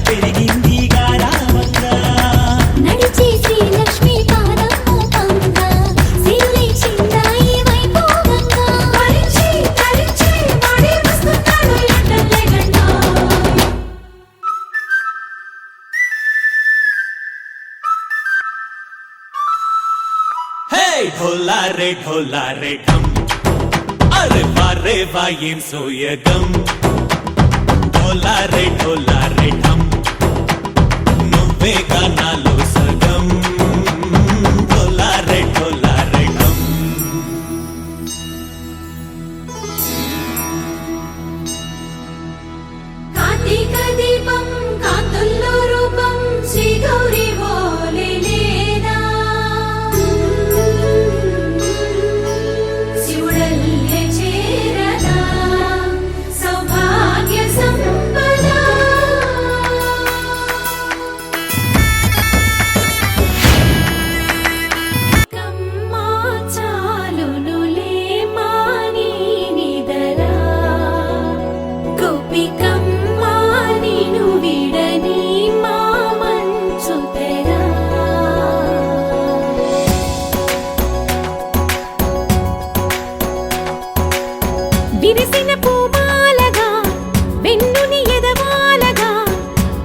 పెరిగింది గారావంగా నడిచి శ్రీలక్ష్మి పాదము పంగ సిరులై చిందాయి వైభోగంగా పరిచి పరిచి మడి వస్తున్నాడు లండన్ లెగండా హే ढोला रे ढम अरे वारे वायें सोयगम ढोला रे ढम నువ్వే గానాలో సగం ढोला रे ढम కార్తీక దీపం కాంతుల్లో రూపం శ్రీ గౌరీ ఓలే లేదా శివుడల్లే చేరదా సౌభాగ్య సంపద కమ్మా చాలునులే మాని నిదరా గోపికమ్మా నిను విడని మా మంచు తెరా విరిసిన పూమాలగా వెన్నుని ఎదవాలగా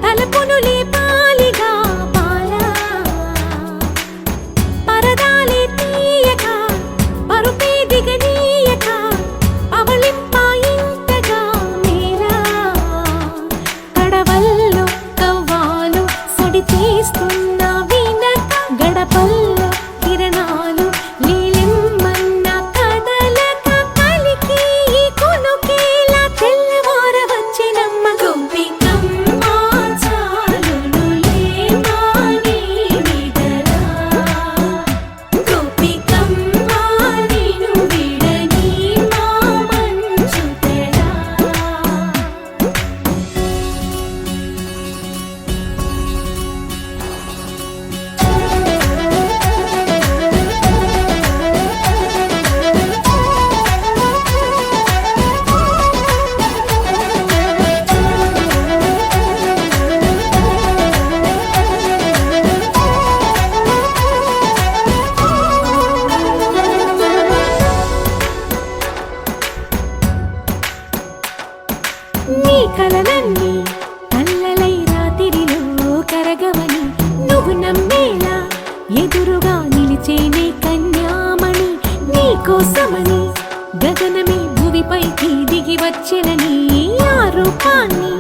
తలపును లేపాలిగా బాలా పరదాలే తీయక పరుపే దిగనీయక అవలింపాయింతగా మేరా కడవల్లో కవ్వాలు సడి తీస్తున్న వినక గడపల్లో కిరణాలు లీలిమ్మన్న కదలక కలికి ఈ కొనుకేలా తెల్లవార వచ్చినమ్మ గోపికమ్మ చాలునులే మాని నిదరా గోపికమ్మ నిను విడని మా మంచు తెరా నీ కలలన్నీ కల్లలై రాత్రిలో కరగవని నువ్వు నమ్మేలా ఎదురుగా నిలిచేనే కన్యామణి నీ కోసమని గగనమే భూమిపైకి దిగి వచ్చెనని ఆ రూపాన్ని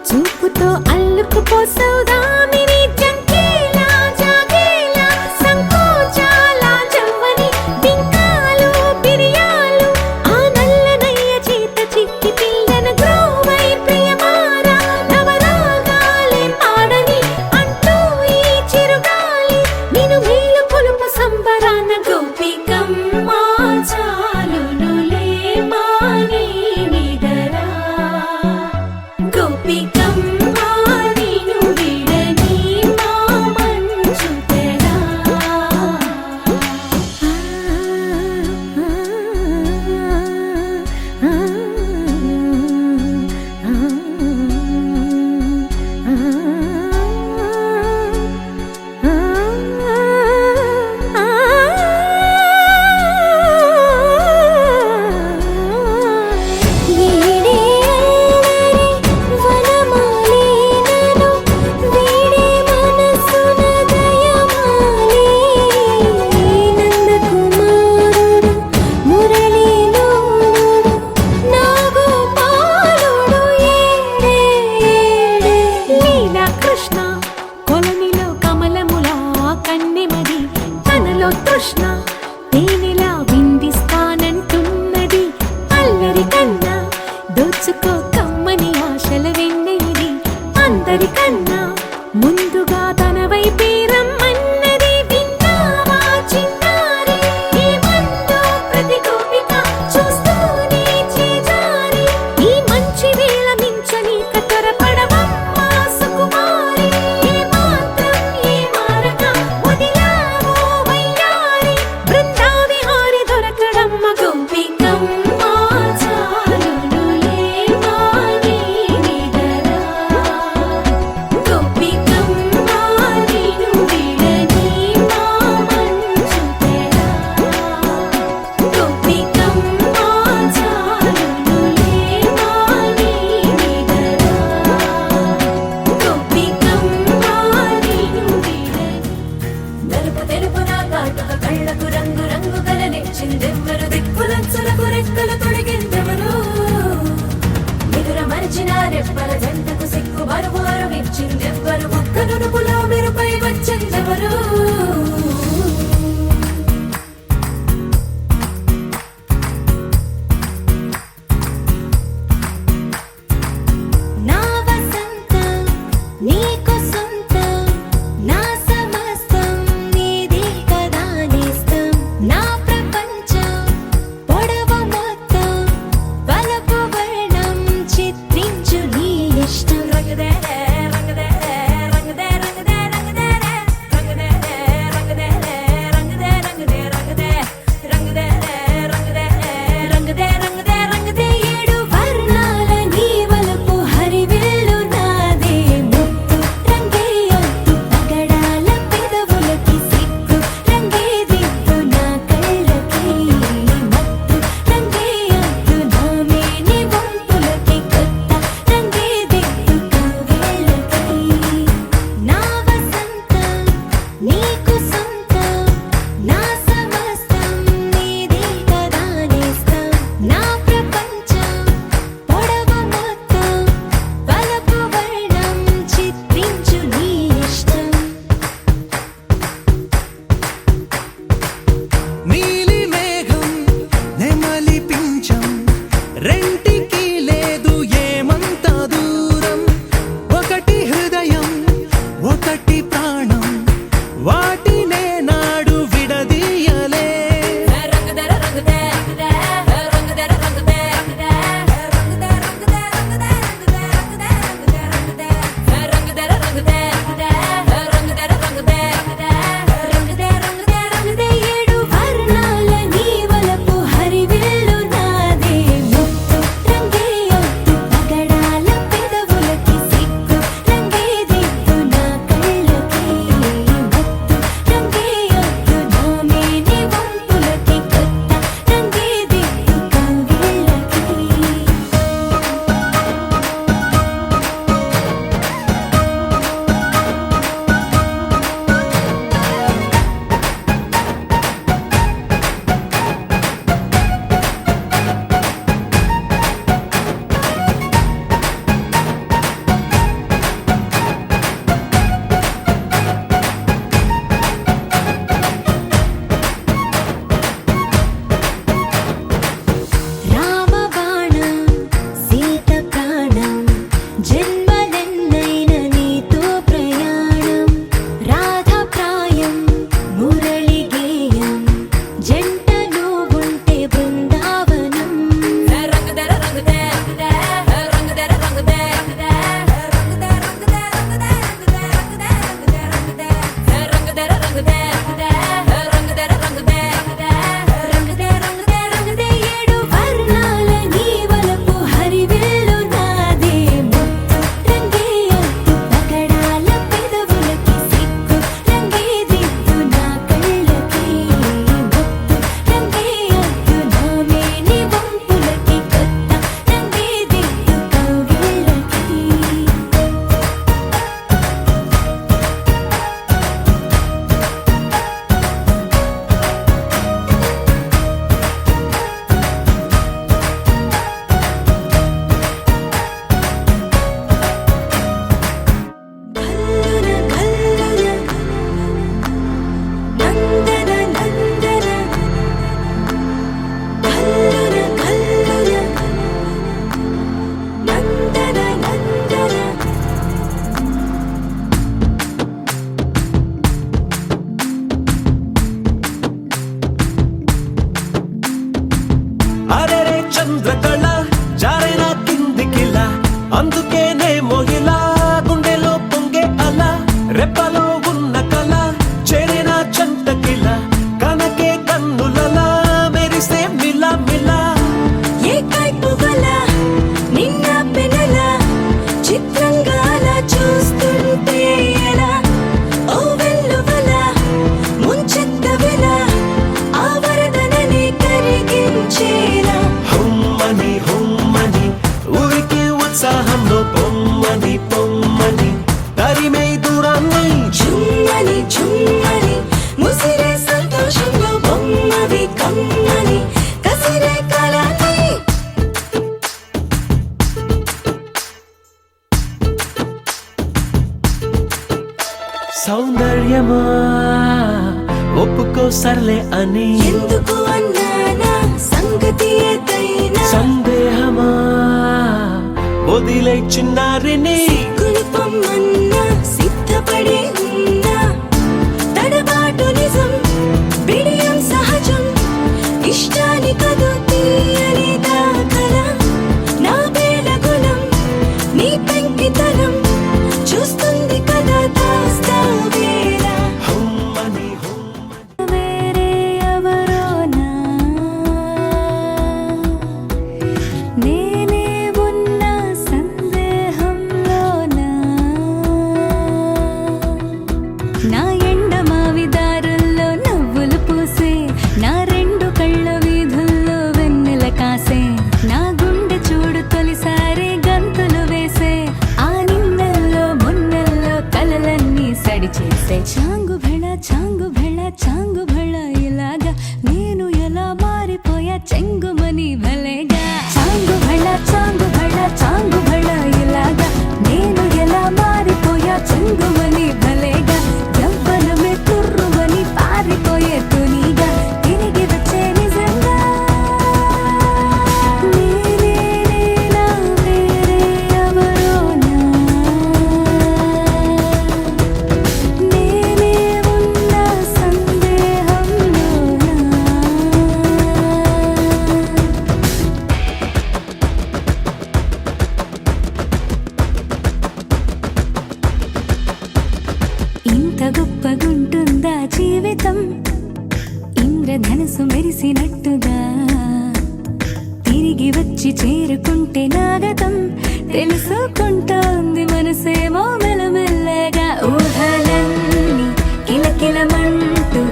చూపుతో అల్లుకుపోసౌదామిని జంకేలా జాగేలా సంకోచాల జవ్వని బింకాలు బిరియాలు ఆ నల్లనయ్య చేత చిక్కి పిల్లన గ్రోవై ప్రియమారా నవరాగాలే పాడని అంటూ ఈ చిరుగాలి నిన్ను మేలు కొలుపు సంబరాన గోపికమ్మ చాలునులే మాని నిదరా గోపికమ్మ నిను విడని మా మంచు తెరా కృష్ణ కొలనిలో కమలములా కన్నెమది తనలో తృష్ణ తేనెలా విందిస్తానంటున్నది అల్లరి కన్నా దోచుకో కమ్మని ఆశల వెన్నెయిది అందరికన్నా ముందుగా తన వైపే రమ్మన్నది విన్నావా చిన్నారి ఏమందో ప్రతి గోపిక చూస్తూనే చేజారి ఈ మంచి వేళ మించని కతరపడవమ్మా సుకుమారి ఏ మాత్రం ఏ మారక వదిలావో వయ్యారి బృందావిహారి దొరకడమ్మ గోపికమ్మ చాలునులే మాని నిదరా సౌందర్యమా ఒప్పుకో సర్లే అని ఎందుకు అన్నానా సంగతి ఏదైనా సందేహమా వదిలే చిన్నారిని కులుపమ్మన్నా సిద్ధపడి ఉన్నా తడబాటు నిజం బిడియం సహజం ఇష్టాని కదు తీయని దాఖలా నా బేలగులం నీ పెంకితనం చూస్తుంది కదా దాస్తా వేళ హుమ్మని వేరే ఎవరోనా నేనే ఉన్న సందేహంలోనా నా ఎండమావి దారుల్లో నవ్వులు పూసే నా రెండు కళ్ళ వీధుల్లో వెన్నెల కాసే నా గుండె చూడు తొలిసారి గంతులు వేసే ఆ నిన్నెల్లో మున్నెల్లో కలలన్నీ సడి చేసే చాంగు భళ చాంగు భళ చాంగు భళ ఇలాగా నేను ఎలా మారిపోయా చెంగుమని భలేగా చాంగు భళ చాంగు భళ చాంగు భళ ఇలాగా నేను ఎలా మారిపోయా చెంగుమని భలేగా యవ్వనమే తుర్రుమని పారిపోయే తునిగా తిరిగి వచ్చే నిజంగా నేనే నేనా వేరే ఎవరోనా నేనే ఉన్న సందేహంలోనా ఇంత గొప్పగుంటుందా జీవితం ఇంద్రధనుసు మెరిసినట్టుగా తిరిగి వచ్చి చేరుకుంటే నాగతం తెలుసుకుంటోంది మనసేమో మెల్లమెల్లగా ఊహలన్నీ కిలకిలమంటూ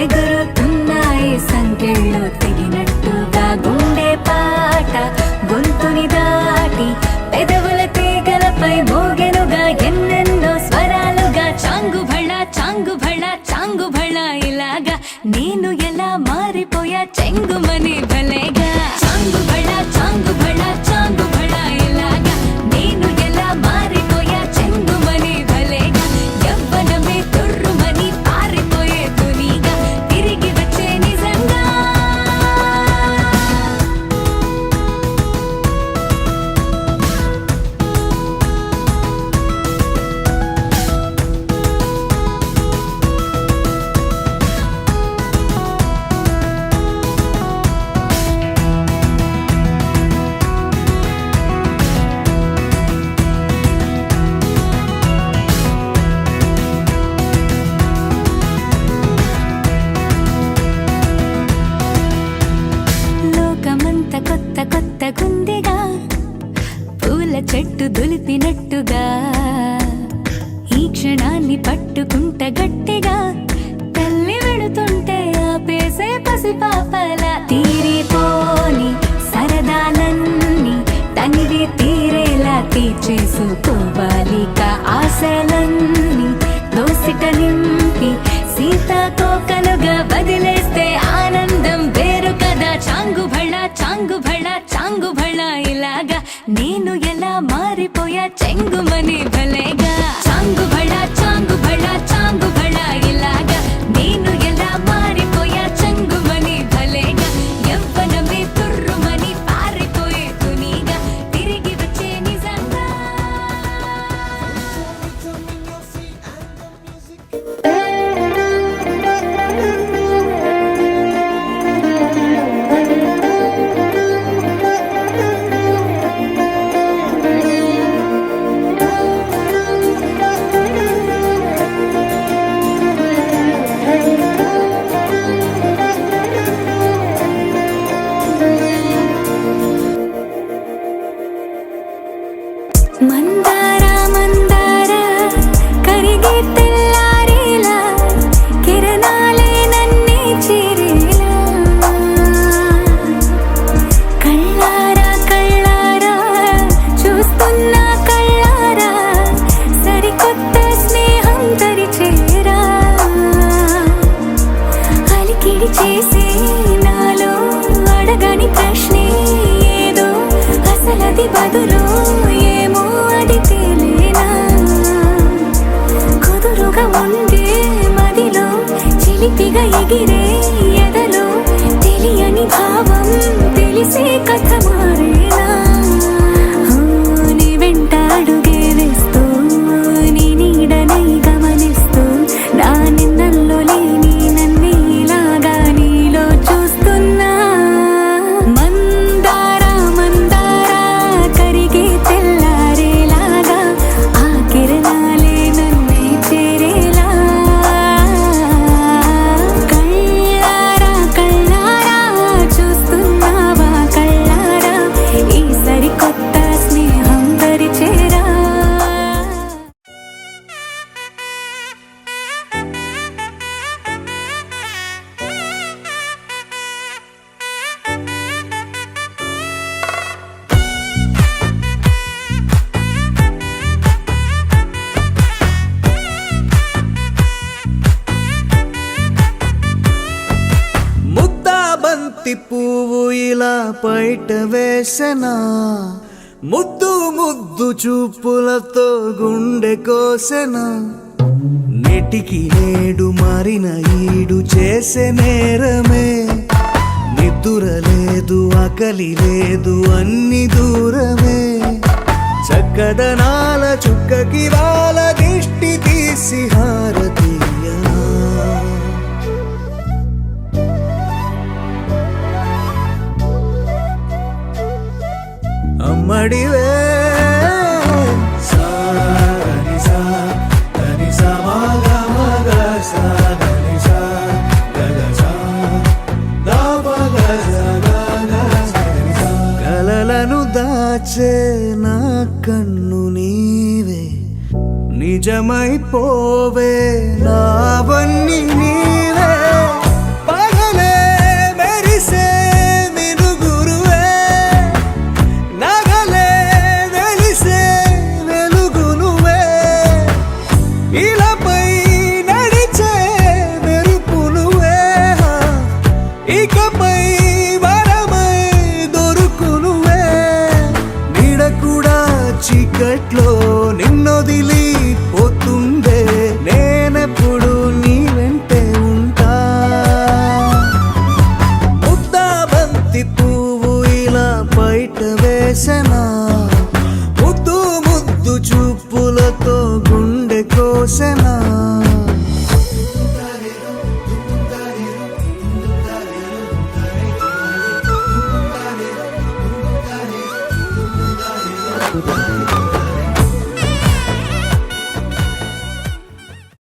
ఎగురుతున్నాయి సంకెళ్ళు తెగినట్టుగా గుండె పాట గొంతుని దాటి పెదవుల తీగలపై మోగెనుగా ఎన్నెన్నో స్వరాలుగా చాంగు భళ చాంగు భళ చాంగు భళ ఇలాగా నేను ఎలా మారిపోయా చెంగుమని భలేగా చాంగు భళ చాంగు భళ చాంగు భళ ఇలాగా నేను ఎలా మారిపోయా చెంగుమని భలేగా యవ్వనమే తుర్రుమని పారిపోయే తునిగా తిరిగి వచ్చే నిజంగా లోకమంత కొత్త కొత్త గుందిగా పూల చెట్టు దులిపినట్టుగా ఈ క్షణాన్ని పట్టుకుంట గట్టిగా తల్లి వెడుతుంటే ఆపేసే పసిపాపల తీరిపోని సరదాలన్నీ తనివి తీరేలా తీర్చేసుకోవాలిక ఆశలన్నీ దోసిట నింపి సీతాకోకలుగా వదిలేస్తే ఆనందం వేరు కదా చాంగు భళ చాంగు భళ చాంగు భళ ఇలాగా నేను ఎలా మారిపోయా చెంగుమని భలేగా చాంగు భళ చాంగు భళ చాంగు భళ ఇలాగా నేను ఎలా మారిపోయా చెంగుమని భలేగా యవ్వనమే తుర్రుమని పారిపోయే తునిగా తిరిగి వచ్చే నిజంగా ఎగిరే ఎదలో తెలియని భావం తెలిసే కథ మారేనా నీ వెంట అడుగే వేస్తూ నీ నీడనై గమనిస్తూ నా నిన్నల్లో లేని నన్నే ఇలాగా నీలో చూస్తున్నా మందార మందార కరిగే తెల్లారేలాగా ఆ కిరణాలే నన్నే చేరేలా కళ్ళారా కళ్ళారా చూస్తున్నావా కళ్ళారా ఈ సరికొత్త స్నేహం పరిచేరా ముద్దా బంతి పువ్వు ఇలా బయట వేసెనా ముద్దు ముద్దు చూపులతో గుండె కోసెనా నెటికి నేడు మారిన ఈడు చేసే నేరమే నిద్దుర లేదు ఆకలి లేదు అన్ని దూరమే చక్కదనాల చుక్కకి వాళ్ళ దిష్టి తీసి హారతీయనా అమ్మడివే కలలను దాచే నా కన్ను నీవే నిజమైపోవే నావన్నీ నీవే పగలే మెరిసే మినుగురువే నగలే వెలిసే వెలుగు నువ్వే ఇలాపై నడిచే మెరుపు నువ్వే ఇకపై వరమై దొరుకు నువ్వే నీడ కూడా చీకట్లో నిన్నొదిలి పోతుందే నేనెప్పుడు నీ వెంటే ఉంటా ముద్దా బంతి పువ్వు ఇలా బయట వేసెనా ముద్దు ముద్దు చూపులతో గుండె కోసెనా